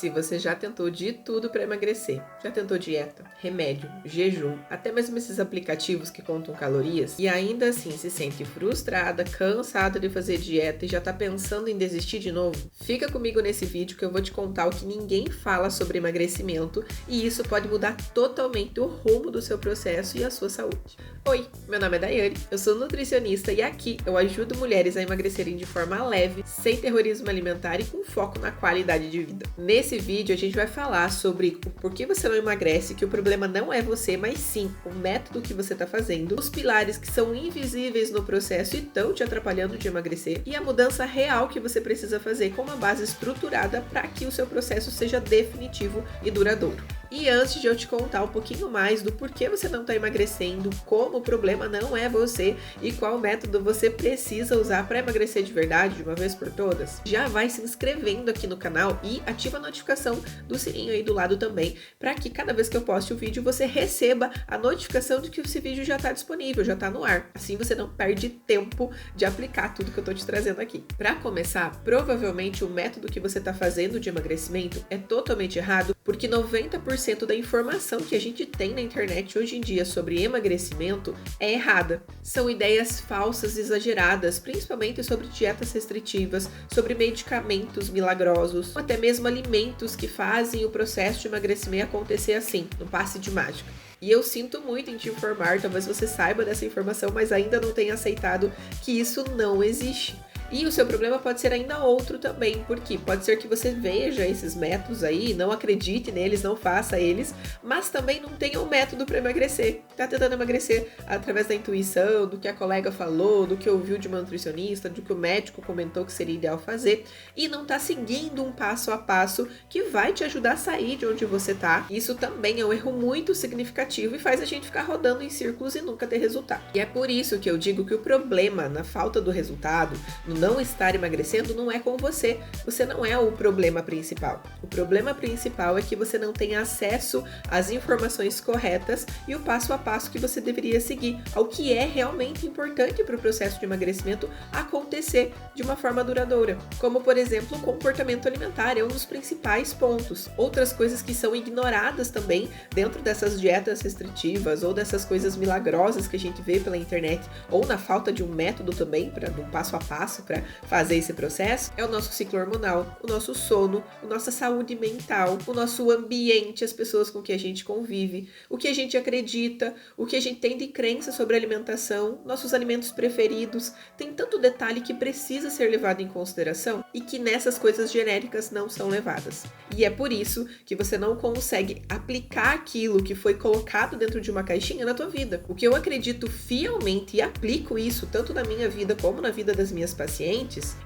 Se você já tentou de tudo para emagrecer, já tentou dieta, remédio, jejum, até mesmo esses aplicativos que contam calorias, e ainda assim se sente frustrada, cansada de fazer dieta e já tá pensando em desistir de novo, fica comigo nesse vídeo que eu vou te contar o que ninguém fala sobre emagrecimento e isso pode mudar totalmente o rumo do seu processo e a sua saúde. Oi, meu nome é Daiane, eu sou nutricionista e aqui eu ajudo mulheres a emagrecerem de forma leve, sem terrorismo alimentar e com foco na qualidade de vida. Nesse vídeo a gente vai falar sobre o porquê você não emagrece, que o problema não é você, mas sim o método que você está fazendo, os pilares que são invisíveis no processo e estão te atrapalhando de emagrecer e a mudança real que você precisa fazer com uma base estruturada para que o seu processo seja definitivo e duradouro. E antes de eu te contar um pouquinho mais do porquê você não está emagrecendo, como o problema não é você e qual método você precisa usar para emagrecer de verdade, de uma vez por todas, já vai se inscrevendo aqui no canal e ativa a notificação do sininho aí do lado também, para que cada vez que eu poste o vídeo você receba a notificação de que esse vídeo já está disponível, já está no ar. Assim você não perde tempo de aplicar tudo que eu estou te trazendo aqui. Para começar, provavelmente o método que você está fazendo de emagrecimento é totalmente errado, porque 90% da informação que a gente tem na internet hoje em dia sobre emagrecimento é errada. São ideias falsas e exageradas, principalmente sobre dietas restritivas, sobre medicamentos milagrosos, ou até mesmo alimentos que fazem o processo de emagrecimento acontecer assim, no passe de mágica. E eu sinto muito em te informar, talvez você saiba dessa informação, mas ainda não tenha aceitado que isso não existe. E o seu problema pode ser ainda outro também, porque pode ser que você veja esses métodos aí, não acredite neles, não faça eles, mas também não tenha um método para emagrecer. Tá tentando emagrecer através da intuição, do que a colega falou, do que ouviu de uma nutricionista, do que o médico comentou que seria ideal fazer, e não tá seguindo um passo a passo que vai te ajudar a sair de onde você tá. Isso também é um erro muito significativo e faz a gente ficar rodando em círculos e nunca ter resultado. E é por isso que eu digo que o problema na falta do resultado, no não estar emagrecendo, não é com você. Você não é o problema principal. O problema principal é que você não tem acesso às informações corretas e o passo a passo que você deveria seguir, ao que é realmente importante para o processo de emagrecimento acontecer de uma forma duradoura. Como, por exemplo, o comportamento alimentar é um dos principais pontos. Outras coisas que são ignoradas também dentro dessas dietas restritivas ou dessas coisas milagrosas que a gente vê pela internet, ou na falta de um método também, de um passo a passo para fazer esse processo, é o nosso ciclo hormonal, o nosso sono, a nossa saúde mental, o nosso ambiente, as pessoas com que a gente convive, o que a gente acredita, o que a gente tem de crença sobre alimentação, nossos alimentos preferidos. Tem tanto detalhe que precisa ser levado em consideração e que nessas coisas genéricas não são levadas. E é por isso que você não consegue aplicar aquilo que foi colocado dentro de uma caixinha na tua vida. O que eu acredito fielmente e aplico isso tanto na minha vida como na vida das minhas pacientes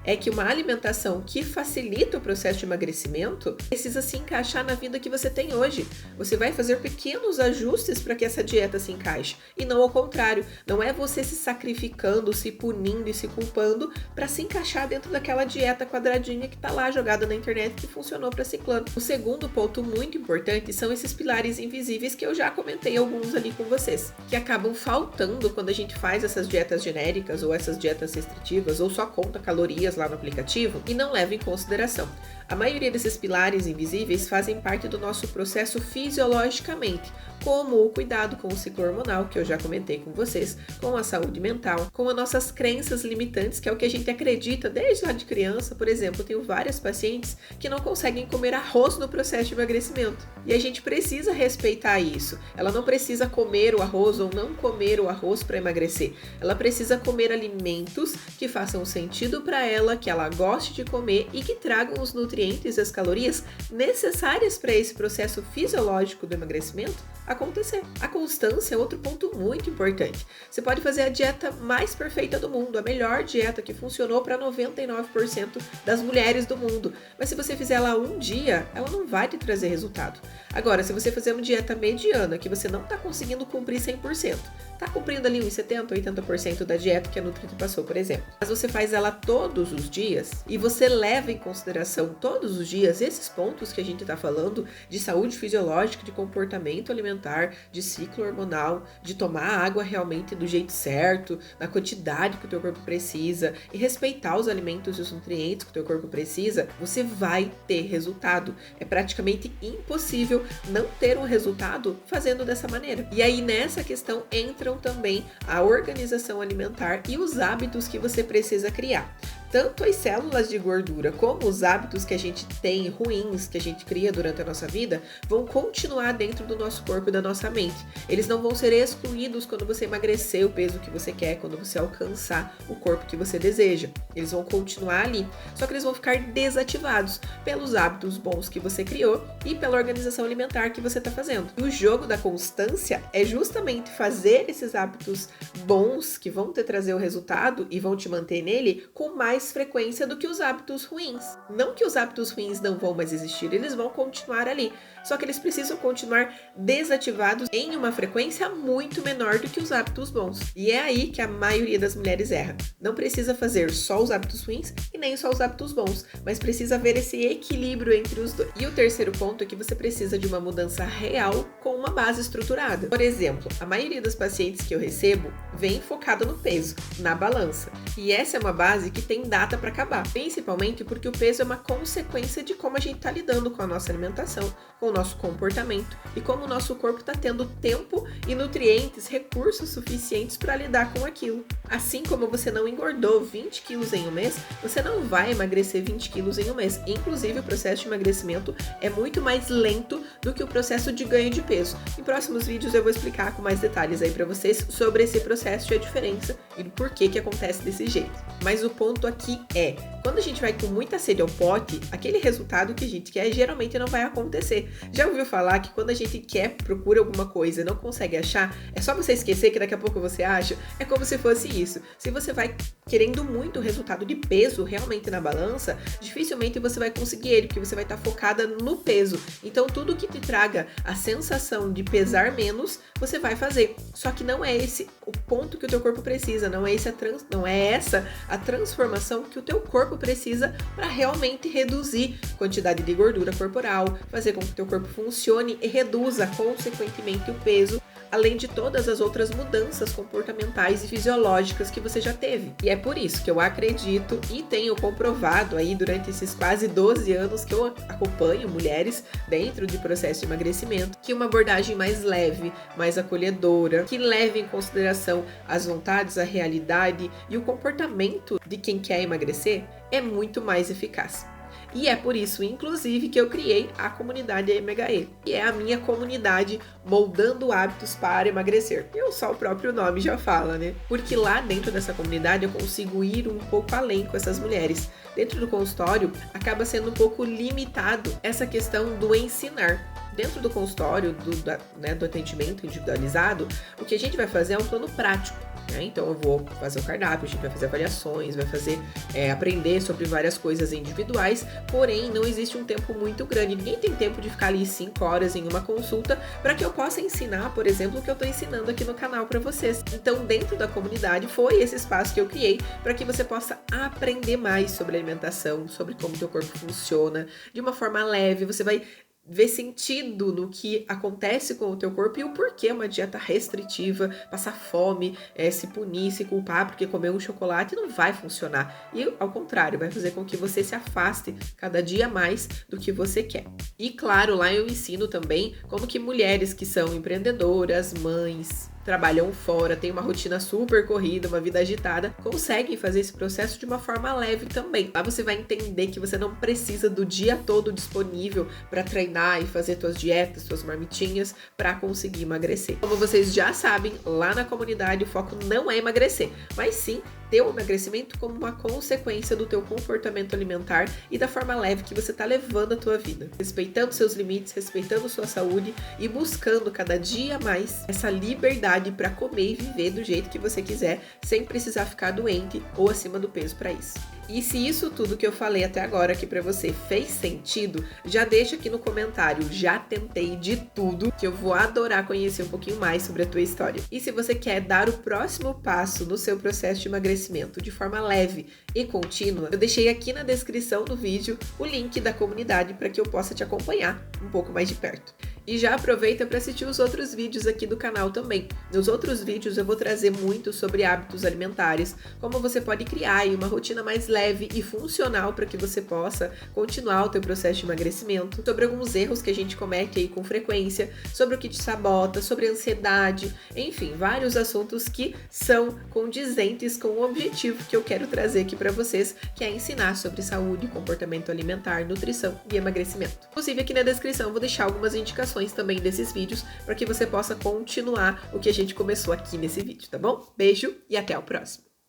é que uma alimentação que facilita o processo de emagrecimento precisa se encaixar na vida que você tem hoje. Você vai fazer pequenos ajustes para que essa dieta se encaixe e não ao contrário. Não é você se sacrificando, se punindo e se culpando para se encaixar dentro daquela dieta quadradinha que está lá jogada na internet que funcionou para ciclano. O segundo ponto muito importante são esses pilares invisíveis que eu já comentei alguns ali com vocês, que acabam faltando quando a gente faz essas dietas genéricas ou essas dietas restritivas ou só conta calorias lá no aplicativo e não leva em consideração. A maioria desses pilares invisíveis fazem parte do nosso processo fisiologicamente, como o cuidado com o ciclo hormonal, que eu já comentei com vocês, com a saúde mental, com as nossas crenças limitantes, que é o que a gente acredita desde lá de criança. Por exemplo, eu tenho várias pacientes que não conseguem comer arroz no processo de emagrecimento. E a gente precisa respeitar isso. Ela não precisa comer o arroz ou não comer o arroz para emagrecer. Ela precisa comer alimentos que façam sentido para ela, que ela goste de comer e que tragam os nutrientes e as calorias necessárias para esse processo fisiológico do emagrecimento acontecer. A constância é outro ponto muito importante. Você pode fazer a dieta mais perfeita do mundo, a melhor dieta que funcionou para 99% das mulheres do mundo, mas se você fizer ela um dia, ela não vai te trazer resultado. Agora, se você fizer uma dieta mediana, que você não está conseguindo cumprir 100%, está cumprindo ali uns 70%, 80% da dieta que a Nutri te passou, por exemplo, mas você faz ela todos os dias e você leva em consideração todos os dias esses pontos que a gente está falando de saúde fisiológica, de comportamento alimentar, de ciclo hormonal, de tomar água realmente do jeito certo, na quantidade que o teu corpo precisa e respeitar os alimentos e os nutrientes, que o teu corpo precisa, você vai ter resultado. É praticamente impossível não ter um resultado fazendo dessa maneira. E aí nessa questão entram também a organização alimentar e os hábitos que você precisa criar. Tanto as células de gordura como os hábitos que a gente tem ruins, que a gente cria durante a nossa vida, vão continuar dentro do nosso corpo e da nossa mente. Eles não vão ser excluídos quando você emagrecer o peso que você quer, quando você alcançar o corpo que você deseja. Eles vão continuar ali, só que eles vão ficar desativados pelos hábitos bons que você criou e pela organização alimentar que você está fazendo. E o jogo da constância é justamente fazer esses hábitos bons que vão te trazer o resultado e vão te manter nele com mais frequência do que os hábitos ruins. Não que os hábitos ruins não vão mais existir, eles vão continuar ali. Só que eles precisam continuar desativados em uma frequência muito menor do que os hábitos bons. E é aí que a maioria das mulheres erra. Não precisa fazer só os hábitos ruins e nem só os hábitos bons, mas precisa haver esse equilíbrio entre os dois. E o terceiro ponto é que você precisa de uma mudança real com uma base estruturada. Por exemplo, a maioria das pacientes que eu recebo vem focada no peso, na balança. E essa é uma base que tem data para acabar, principalmente porque o peso é uma consequência de como a gente está lidando com a nossa alimentação, com o nosso comportamento e como o nosso corpo está tendo tempo e nutrientes, recursos suficientes para lidar com aquilo. Assim como você não engordou 20 quilos em um mês, você não vai emagrecer 20 quilos em um mês. Inclusive, o processo de emagrecimento é muito mais lento do que o processo de ganho de peso. Em próximos vídeos eu vou explicar com mais detalhes aí para vocês sobre esse processo e a diferença e do porquê que acontece desse jeito. Mas o ponto aqui é, quando a gente vai com muita sede ao pote, aquele resultado que a gente quer geralmente não vai acontecer. Já ouviu falar que quando a gente procura alguma coisa e não consegue achar, é só você esquecer que daqui a pouco você acha? É como se fosse isso. Se você vai querendo muito o resultado de peso realmente na balança, dificilmente você vai conseguir ele, porque você vai estar focada no peso. Então tudo que te traga a sensação de pesar menos, você vai fazer. Só que não é esse o ponto que o teu corpo precisa, não é essa a transformação que o teu corpo precisa para realmente reduzir a quantidade de gordura corporal, fazer com que o teu corpo funcione e reduza consequentemente o peso, além de todas as outras mudanças comportamentais e fisiológicas que você já teve. E é por isso que eu acredito e tenho comprovado aí durante esses quase 12 anos que eu acompanho mulheres dentro de processo de emagrecimento, que uma abordagem mais leve, mais acolhedora, que leve em consideração as vontades, a realidade e o comportamento de quem quer emagrecer é muito mais eficaz. E é por isso, inclusive, que eu criei a comunidade AMHE, que é a minha comunidade moldando hábitos para emagrecer. E só o próprio nome já fala, né? Porque lá dentro dessa comunidade eu consigo ir um pouco além com essas mulheres. Dentro do consultório, acaba sendo um pouco limitado essa questão do ensinar. Dentro do consultório, do atendimento individualizado, o que a gente vai fazer é um plano prático. Então eu vou fazer o cardápio, a gente vai fazer avaliações, vai fazer aprender sobre várias coisas individuais, porém não existe um tempo muito grande, ninguém tem tempo de ficar ali 5 horas em uma consulta para que eu possa ensinar, por exemplo, o que eu estou ensinando aqui no canal para vocês. Então dentro da comunidade foi esse espaço que eu criei para que você possa aprender mais sobre alimentação, sobre como o teu corpo funciona, de uma forma leve, você vai ver sentido no que acontece com o teu corpo e o porquê uma dieta restritiva, passar fome, se punir, se culpar porque comer um chocolate não vai funcionar. E ao contrário, vai fazer com que você se afaste cada dia mais do que você quer. E claro, lá eu ensino também como que mulheres que são empreendedoras, mães, trabalham fora, têm uma rotina super corrida, uma vida agitada, conseguem fazer esse processo de uma forma leve também. Lá você vai entender que você não precisa do dia todo disponível para treinar e fazer suas dietas, suas marmitinhas para conseguir emagrecer. Como vocês já sabem, lá na comunidade o foco não é emagrecer, mas sim ter o emagrecimento como uma consequência do teu comportamento alimentar e da forma leve que você está levando a tua vida, respeitando seus limites, respeitando sua saúde e buscando cada dia mais essa liberdade para comer e viver do jeito que você quiser, sem precisar ficar doente ou acima do peso para isso. E se isso tudo que eu falei até agora aqui pra você fez sentido, já deixa aqui no comentário, já tentei de tudo, que eu vou adorar conhecer um pouquinho mais sobre a tua história. E se você quer dar o próximo passo no seu processo de emagrecimento de forma leve e contínua, eu deixei aqui na descrição do vídeo o link da comunidade para que eu possa te acompanhar um pouco mais de perto. E já aproveita para assistir os outros vídeos aqui do canal também. Nos outros vídeos eu vou trazer muito sobre hábitos alimentares, como você pode criar aí uma rotina mais leve e funcional para que você possa continuar o teu processo de emagrecimento, sobre alguns erros que a gente comete aí com frequência, sobre o que te sabota, sobre ansiedade, enfim, vários assuntos que são condizentes com o objetivo que eu quero trazer aqui para vocês, que é ensinar sobre saúde, comportamento alimentar, nutrição e emagrecimento. Inclusive aqui na descrição eu vou deixar algumas indicações também desses vídeos para que você possa continuar o que a gente começou aqui nesse vídeo, tá bom? Beijo e até o próximo!